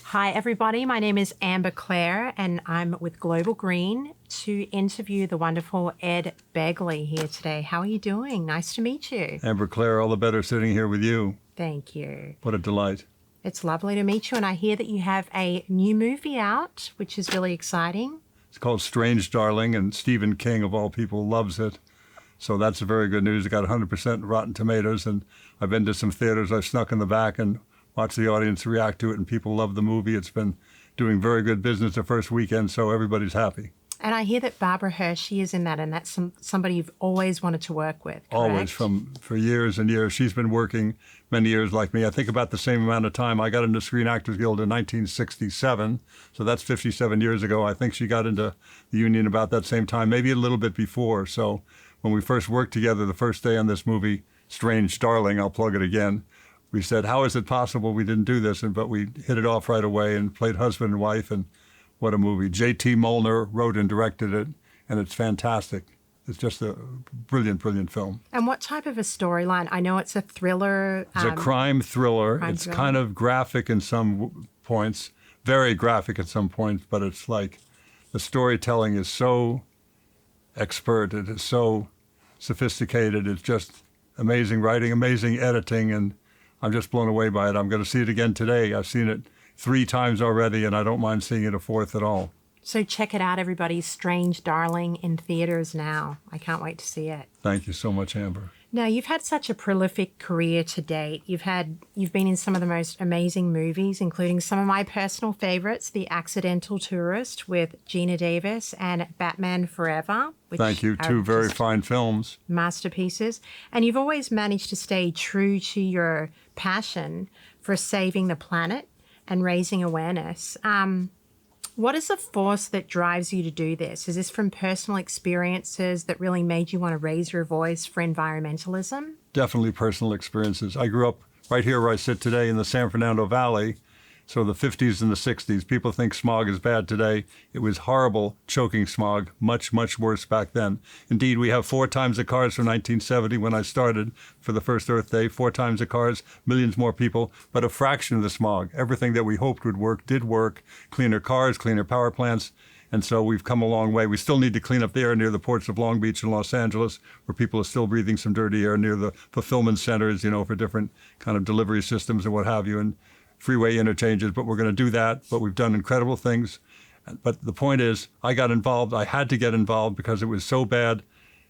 Hi, everybody. My name is Amber Claire, and I'm with Global Green to interview the wonderful Ed Begley here today. How are you doing? Nice to meet you. Amber Claire, all the better sitting here with you. Thank you. What a delight. It's lovely to meet you, and I hear that you have a new movie out, which is really exciting. It's called Strange Darling, and Stephen King, of all people, loves it. So that's very good news. It got 100% Rotten Tomatoes, and I've been to some theaters. I snuck in the back and watched the audience react to it, and people love the movie. It's been doing very good business the first weekend, so everybody's happy. And I hear that Barbara Hershey is in that, and that's somebody you've always wanted to work with, correct? Always, for years and years. She's been working many years like me. I think about the same amount of time. I got into Screen Actors Guild in 1967, so that's 57 years ago. I think she got into the union about that same time, maybe a little bit before. So when we first worked together the first day on this movie, Strange Darling, I'll plug it again, we said, how is it possible we didn't do this? But we hit it off right away and played husband and wife, and what a movie. J.T. Molnar wrote and directed it, and it's fantastic. It's just a brilliant, brilliant film. And what type of a storyline? I know it's a thriller. It's a crime thriller. It's kind of graphic in some points, very graphic at some points, but it's like the storytelling is so expert. It is so sophisticated. It's just amazing writing, amazing editing, and I'm just blown away by it. I'm going to see it again today. I've seen it 3 times already, and I don't mind seeing it a 4th at all. So check it out, everybody. Strange Darling in theaters now. I can't wait to see it. Thank you so much, Amber. Now, you've had such a prolific career to date. You've been in some of the most amazing movies, including some of my personal favorites, The Accidental Tourist with Gina Davis and Batman Forever. Thank you. 2 very fine films. Masterpieces. And you've always managed to stay true to your passion for saving the planet and raising awareness. What is the force that drives you to do this? Is this from personal experiences that really made you want to raise your voice for environmentalism? Definitely personal experiences. I grew up right here where I sit today in the San Fernando Valley. So the 50s and the 60s, people think smog is bad today. It was horrible, choking smog, much, much worse back then. Indeed, we have 4 times the cars from 1970 when I started for the first Earth Day, 4 times the cars, millions more people, but a fraction of the smog. Everything that we hoped would work did work. Cleaner cars, cleaner power plants. And so we've come a long way. We still need to clean up the air near the ports of Long Beach and Los Angeles, where people are still breathing some dirty air, near the fulfillment centers, for different kind of delivery systems and what have you. And freeway interchanges, but we're going to do that. But we've done incredible things. But the point is, I got involved. I had to get involved because it was so bad.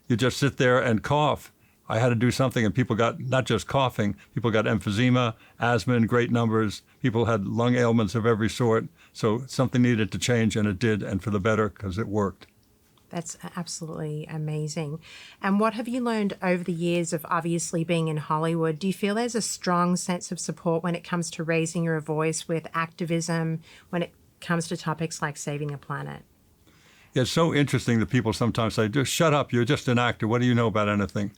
You just sit there and cough. I had to do something, and people got not just coughing, people got emphysema, asthma in great numbers. People had lung ailments of every sort. So something needed to change, and it did, and for the better, because it worked. That's absolutely amazing. And what have you learned over the years of obviously being in Hollywood? Do you feel there's a strong sense of support when it comes to raising your voice with activism, when it comes to topics like saving the planet? It's so interesting that people sometimes say, just shut up, you're just an actor. What do you know about anything?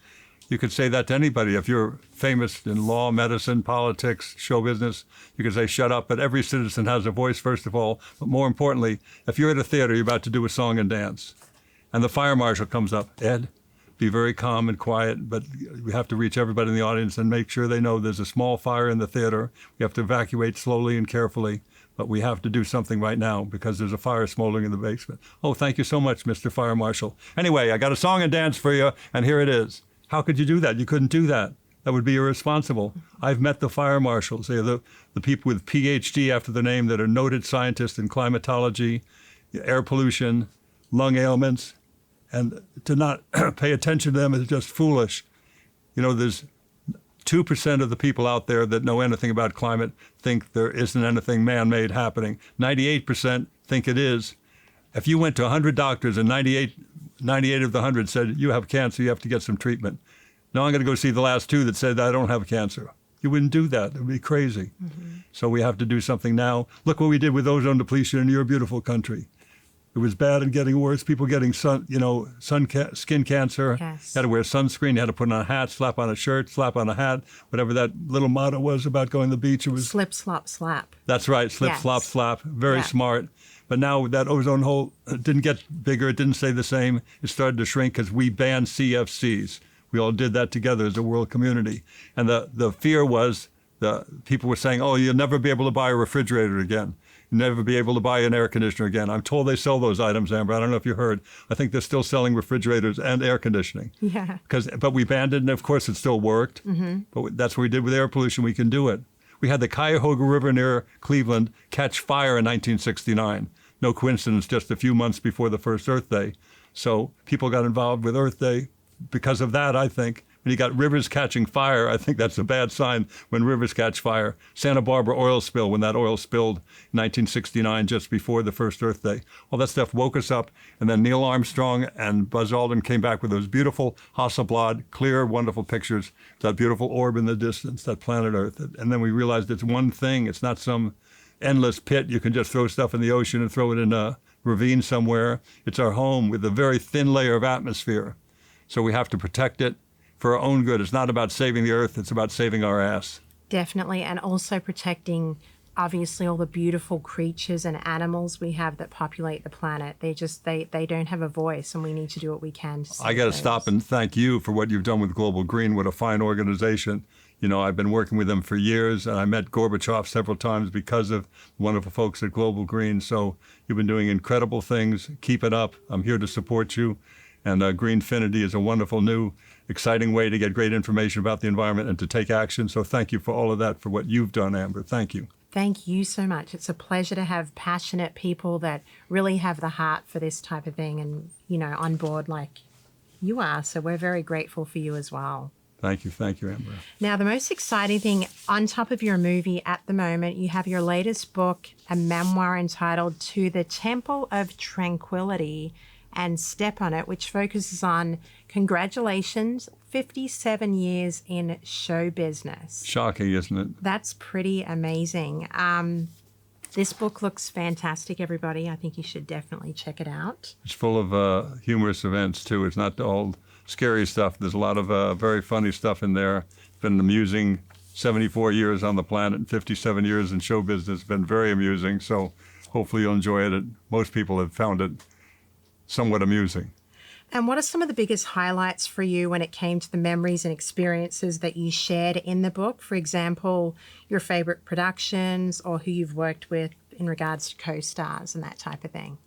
You could say that to anybody. If you're famous in law, medicine, politics, show business, you could say shut up. But every citizen has a voice, first of all. But more importantly, if you're at a theater, you're about to do a song and dance, and the fire marshal comes up, Ed, be very calm and quiet, but we have to reach everybody in the audience and make sure they know there's a small fire in the theater. We have to evacuate slowly and carefully, but we have to do something right now because there's a fire smoldering in the basement. Oh, thank you so much, Mr. Fire Marshal. Anyway, I got a song and dance for you, and here it is. How could you do that? You couldn't do that. That would be irresponsible. I've met the fire marshals. They're the people with PhD after their name that are noted scientists in climatology, air pollution, lung ailments, and to not pay attention to them is just foolish. There's 2% of the people out there that know anything about climate think there isn't anything man-made happening. 98% think it is. If you went to 100 doctors and 98 of the 100 said, you have cancer, you have to get some treatment. Now I'm going to go see the last 2 that said, I don't have cancer. You wouldn't do that. It would be crazy. Mm-hmm. So we have to do something now. Look what we did with ozone depletion in your beautiful country. It was bad and getting worse. People getting skin cancer. Yes. You had to wear sunscreen. You had to put on a hat, slap on a shirt, slap on a hat, whatever that little motto was about going to the beach. It was slip, slop, slap. That's right. Slip, yes. slop, slap. Very smart. But now that ozone hole didn't get bigger. It didn't stay the same. It started to shrink because we banned CFCs. We all did that together as a world community. And the fear was, the people were saying, oh, you'll never be able to buy a refrigerator again. You'll never be able to buy an air conditioner again. I'm told they sell those items, Amber. I don't know if you heard. I think they're still selling refrigerators and air conditioning. Yeah. But we banned it, and of course it still worked. But that's what we did with air pollution. We can do it. We had the Cuyahoga River near Cleveland catch fire in 1969. No coincidence, just a few months before the first Earth Day. So people got involved with Earth Day because of that, I think. When you got rivers catching fire, I think that's a bad sign when rivers catch fire. Santa Barbara oil spill, when that oil spilled in 1969, just before the first Earth Day. All that stuff woke us up. And then Neil Armstrong and Buzz Aldrin came back with those beautiful Hasselblad, clear, wonderful pictures. That beautiful orb in the distance, that planet Earth. And then we realized it's one thing. It's not some endless pit. You can just throw stuff in the ocean and throw it in a ravine somewhere. It's our home with a very thin layer of atmosphere. So we have to protect it for our own good. It's not about saving the Earth. It's about saving our ass. Definitely. And also protecting, obviously, all the beautiful creatures and animals we have that populate the planet. They don't have a voice, and we need to do what we can to save I got to those. stop and thank you for what you've done with Global Green. What a fine organization. You know, I've been working with them for years, and I met Gorbachev several times because of the wonderful folks at Global Green. So you've been doing incredible things. Keep it up. I'm here to support you. And Greenfinity is a wonderful, new, exciting way to get great information about the environment and to take action. So thank you for all of that, for what you've done, Amber. Thank you. Thank you so much. It's a pleasure to have passionate people that really have the heart for this type of thing and, you know, on board like you are. So we're very grateful for you as well. Thank you, Amber. Now, the most exciting thing on top of your movie at the moment, you have your latest book, a memoir entitled To the Temple of Tranquility and Step on It, which focuses on congratulations, 57 years in show business. Shocking, isn't it? That's pretty amazing. This book looks fantastic, everybody. I think you should definitely check it out. It's full of humorous events, too. It's not all scary stuff. There's a lot of very funny stuff in there. It's been an amusing 74 years on the planet and 57 years in show business. It's been very amusing, so hopefully you'll enjoy it. Most people have found it somewhat amusing. And what are some of the biggest highlights for you when it came to the memories and experiences that you shared in the book? For example, your favorite productions or who you've worked with in regards to co-stars and that type of thing.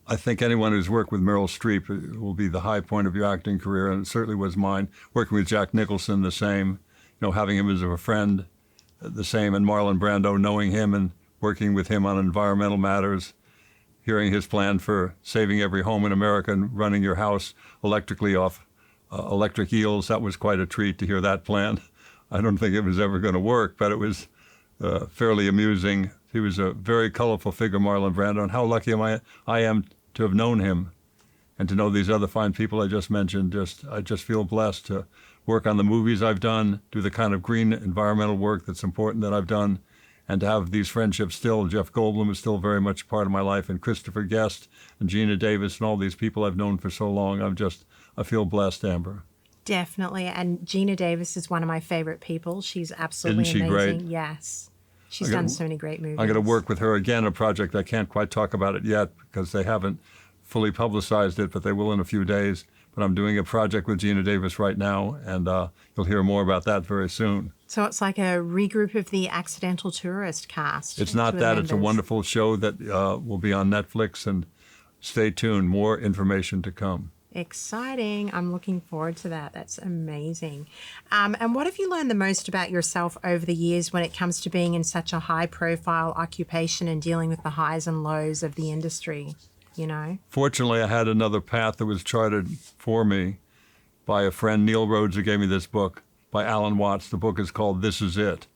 I think anyone who's worked with Meryl Streep will be the high point of your acting career, and it certainly was mine. Working with Jack Nicholson, the same. You know, having him as a friend, the same. And Marlon Brando, knowing him and working with him on environmental matters. Hearing his plan for saving every home in America and running your house electrically off electric eels, that was quite a treat to hear that plan. I don't think it was ever going to work, but it was fairly amusing. He was a very colorful figure, Marlon Brando, and how lucky I am to have known him and to know these other fine people I just mentioned. I just feel blessed to work on the movies I've done, do the kind of green environmental work that's important that I've done, and to have these friendships still. Jeff Goldblum is still very much a part of my life, and Christopher Guest and Gina Davis and all these people I've known for so long. I feel blessed, Amber. Definitely. And Gina Davis is one of my favorite people. She's absolutely Isn't she amazing. great? Yes. She's done so many great movies. I'm going to work with her again, a project I can't quite talk about it yet because they haven't fully publicized it, but they will in a few days. But I'm doing a project with Gina Davis right now, and you'll hear more about that very soon. So it's like a regroup of the Accidental Tourist cast. It's not that. It's a wonderful show that will be on Netflix, and stay tuned. More information to come. Exciting. I'm looking forward to that. That's amazing. And what have you learned the most about yourself over the years when it comes to being in such a high-profile occupation and dealing with the highs and lows of the industry, you know? Fortunately, I had another path that was charted for me by a friend, Neil Rhodes, who gave me this book by Alan Watts. The book is called This Is It.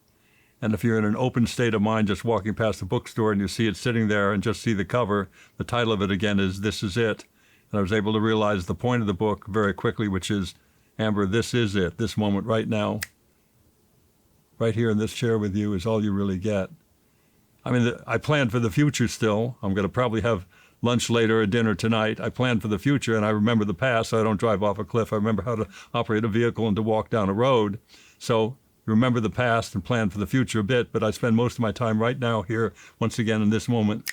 And if you're in an open state of mind just walking past the bookstore and you see it sitting there and just see the cover, the title of it again is This Is It. And I was able to realize the point of the book very quickly, which is, Amber, this is it. This moment right now, right here in this chair with you is all you really get. I mean, I plan for the future still. I'm going to probably have lunch later or dinner tonight. I plan for the future, and I remember the past, so I don't drive off a cliff. I remember how to operate a vehicle and to walk down a road. So remember the past and plan for the future a bit, but I spend most of my time right now here, once again, in this moment.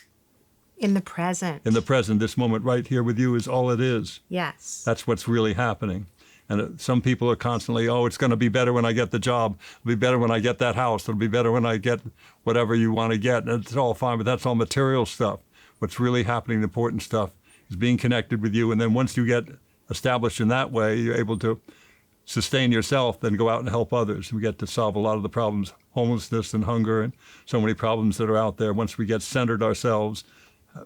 In the present. In the present, this moment right here with you is all it is. Yes. That's what's really happening. And some people are constantly, oh, it's going to be better when I get the job. It'll be better when I get that house. It'll be better when I get whatever you want to get. And it's all fine, but that's all material stuff. What's really happening, the important stuff, is being connected with you. And then once you get established in that way, you're able to sustain yourself, then go out and help others. We get to solve a lot of the problems, homelessness and hunger and so many problems that are out there. Once we get centered ourselves,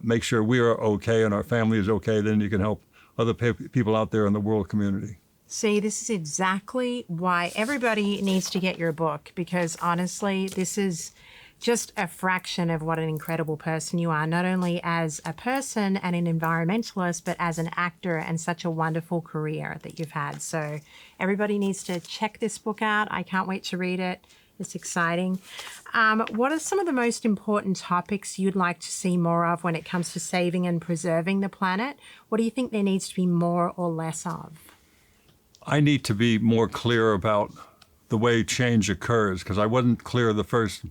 make sure we are okay and our family is okay, then you can help other people out there in the world community. See, this is exactly why everybody needs to get your book, because honestly, this is just a fraction of what an incredible person you are, not only as a person and an environmentalist, but as an actor, and such a wonderful career that you've had. So everybody needs to check this book out. I can't wait to read it. It's exciting. What are some of the most important topics you'd like to see more of when it comes to saving and preserving the planet? What do you think there needs to be more or less of? I need to be more clear about the way change occurs, because I wasn't clear the first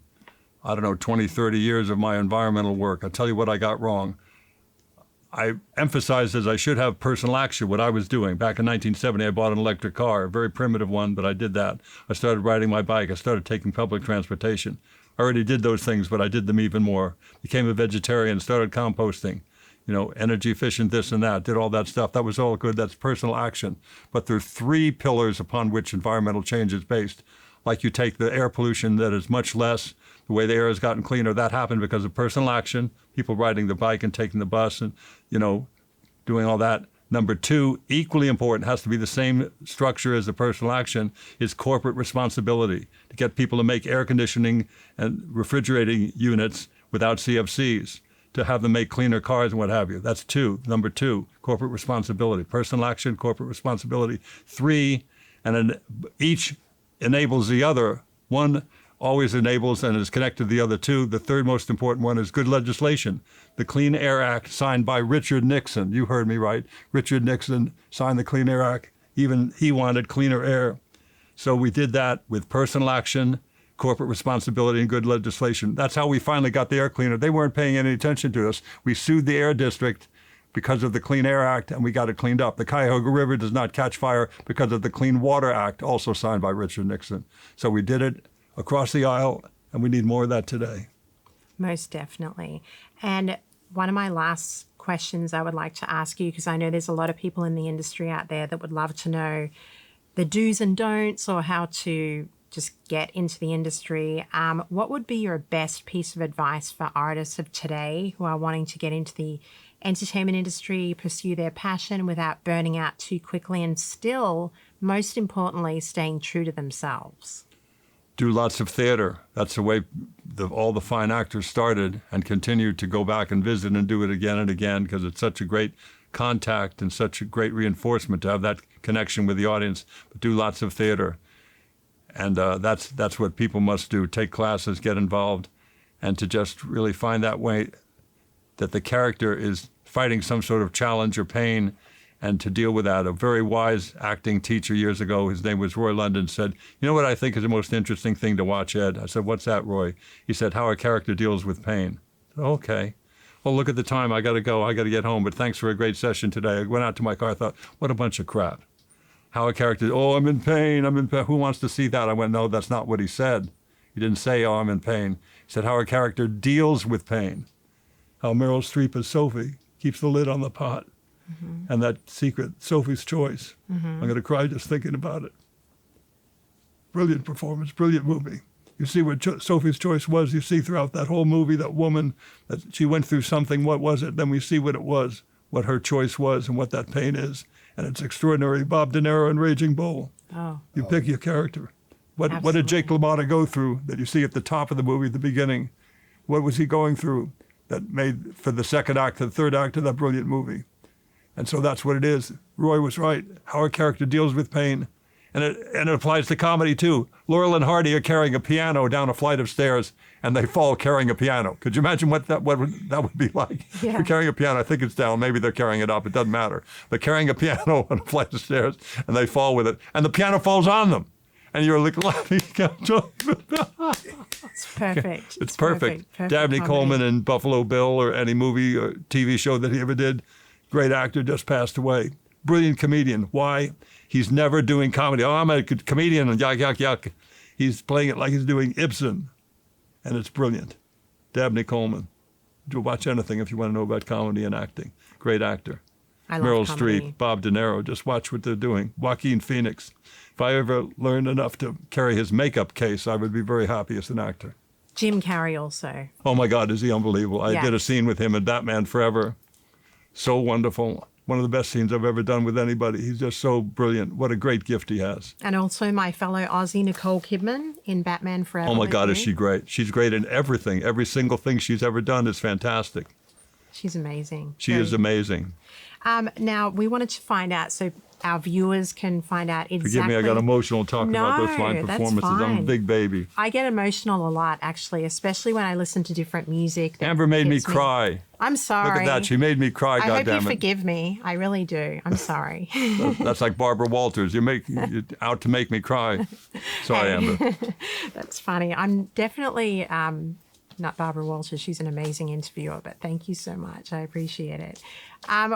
20, 30 years of my environmental work. I'll tell you what I got wrong. I emphasized as I should have personal action, what I was doing. Back in 1970, I bought an electric car, a very primitive one, but I did that. I started riding my bike. I started taking public transportation. I already did those things, but I did them even more. Became a vegetarian, started composting, energy efficient, this and that, did all that stuff. That was all good. That's personal action. But there are three pillars upon which environmental change is based. Like you take the air pollution that is much less, the way the air has gotten cleaner, that happened because of personal action, people riding the bike and taking the bus and, doing all that. Number two, equally important, has to be the same structure as the personal action, is corporate responsibility to get people to make air conditioning and refrigerating units without CFCs, to have them make cleaner cars and what have you. That's two. Number two, corporate responsibility, personal action, corporate responsibility. Three, and then each enables the other. One always enables and is connected to the other two. The third most important one is good legislation. The Clean Air Act, signed by Richard Nixon. You heard me right. Richard Nixon signed the Clean Air Act. Even he wanted cleaner air. So we did that with personal action, corporate responsibility, and good legislation. That's how we finally got the air cleaner. They weren't paying any attention to us. We sued the air district because of the Clean Air Act, and we got it cleaned up. The Cuyahoga River does not catch fire because of the Clean Water Act, also signed by Richard Nixon. So we did it across the aisle, and we need more of that today. Most definitely. And one of my last questions I would like to ask you, because I know there's a lot of people in the industry out there that would love to know the do's and don'ts, or how to just get into the industry. What would be your best piece of advice for artists of today who are wanting to get into the entertainment industry, pursue their passion without burning out too quickly, and still, most importantly, staying true to themselves? Do lots of theater. That's the way all the fine actors started, and continue to go back and visit and do it again and again, because it's such a great contact and such a great reinforcement to have that connection with the audience. But do lots of theater. And that's what people must do. Take classes, get involved, and to just really find that way that the character is fighting some sort of challenge or pain, and to deal with that. A very wise acting teacher years ago, his name was Roy London, said, "You know what I think is the most interesting thing to watch, Ed?" I said, "What's that, Roy?" He said, "How a character deals with pain." I said, "Okay. Well, look at the time. I got to go. I got to get home. But thanks for a great session today." I went out to my car. I thought, what a bunch of crap. How a character, "Oh, I'm in pain. I'm in pain. Who wants to see that?" I went, "No, that's not what he said. He didn't say, 'Oh, I'm in pain.' He said, how a character deals with pain. How Meryl Streep as Sophie keeps the lid on the pot." Mm-hmm. And that secret, Sophie's Choice. Mm-hmm. I'm going to cry just thinking about it. Brilliant performance, brilliant movie. You see what Sophie's Choice was. You see throughout that whole movie, that woman, that she went through something. What was it? Then we see what it was, what her choice was, and what that pain is. And it's extraordinary. Bob De Niro in Raging Bull. Oh. You pick your character. What did Jake LaMotta go through that you see at the top of the movie, at the beginning? What was he going through that made, for the second act, the third act of that brilliant movie? And so that's what it is. Roy was right. How a character deals with pain. And it applies to comedy, too. Laurel and Hardy are carrying a piano down a flight of stairs, and they fall carrying a piano. Could you imagine what that would be like? Yeah. They're carrying a piano. I think it's down. Maybe they're carrying it up. It doesn't matter. They're carrying a piano on a flight of stairs, and they fall with it. And the piano falls on them. And you're like, it's perfect. It's perfect. Dabney Coleman in Buffalo Bill, or any movie or TV show that he ever did. Great actor, just passed away. Brilliant comedian. Why? He's never doing comedy. Oh, I'm a comedian and yuck, yuck, yuck. He's playing it like he's doing Ibsen, and it's brilliant. Dabney Coleman. You'll watch anything if you want to know about comedy and acting. Great actor. I love Meryl comedy. Streep, Bob De Niro. Just watch what they're doing. Joaquin Phoenix. If I ever learned enough to carry his makeup case, I would be very happy as an actor. Jim Carrey also. Oh my God, is he unbelievable? I Yeah. did a scene with him in Batman Forever. So wonderful. One of the best scenes I've ever done with anybody. He's just so brilliant. What a great gift he has. And also my fellow Aussie, Nicole Kidman in Batman Forever. Oh my with God, you. is she great? She's great in everything. Every single thing she's ever done is fantastic. She's amazing. She is amazing. Now, we wanted to find out, so our viewers can find out exactly. Forgive me, I got emotional talking about those fine that's performances. I'm a fine. big baby. I get emotional a lot, actually, especially when I listen to different music. that Amber made me hits cry. I'm sorry. Look at that. She made me cry, I hope you goddammit. forgive me. I really do. I'm sorry. That's like Barbara Walters. You're out to make me cry. Sorry, Amber. That's funny. I'm definitely not Barbara Walters. She's an amazing interviewer, but thank you so much. I appreciate it.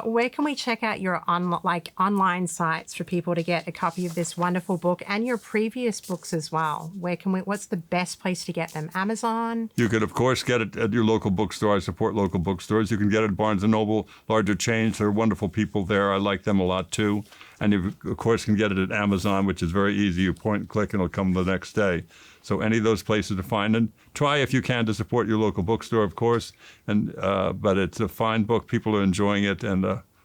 Where can we check out your online sites for people to get a copy of this wonderful book and your previous books as well? What's the best place to get them? Amazon? You could, of course, get it at your local bookstore. I support local bookstores. You can get it at Barnes & Noble, larger chains. There are wonderful people there. I like them a lot, too. And you, of course, can get it at Amazon, which is very easy. You point and click, and it'll come the next day. So any of those places to find. And try, if you can, to support your local bookstore, of course. And but it's a fine book. People are enjoying it, and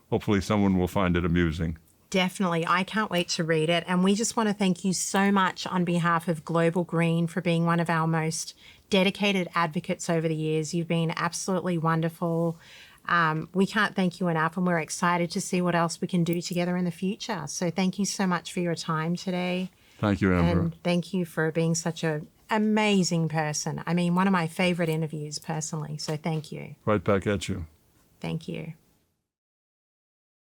hopefully someone will find it amusing. Definitely. I can't wait to read it. And we just want to thank you so much on behalf of Global Green for being one of our most dedicated advocates over the years. You've been absolutely wonderful. We can't thank you enough, and we're excited to see what else we can do together in the future. So thank you so much for your time today. Thank you, Amber. And thank you for being such an amazing person. I mean, one of my favorite interviews personally. So thank you. Right back at you. Thank you.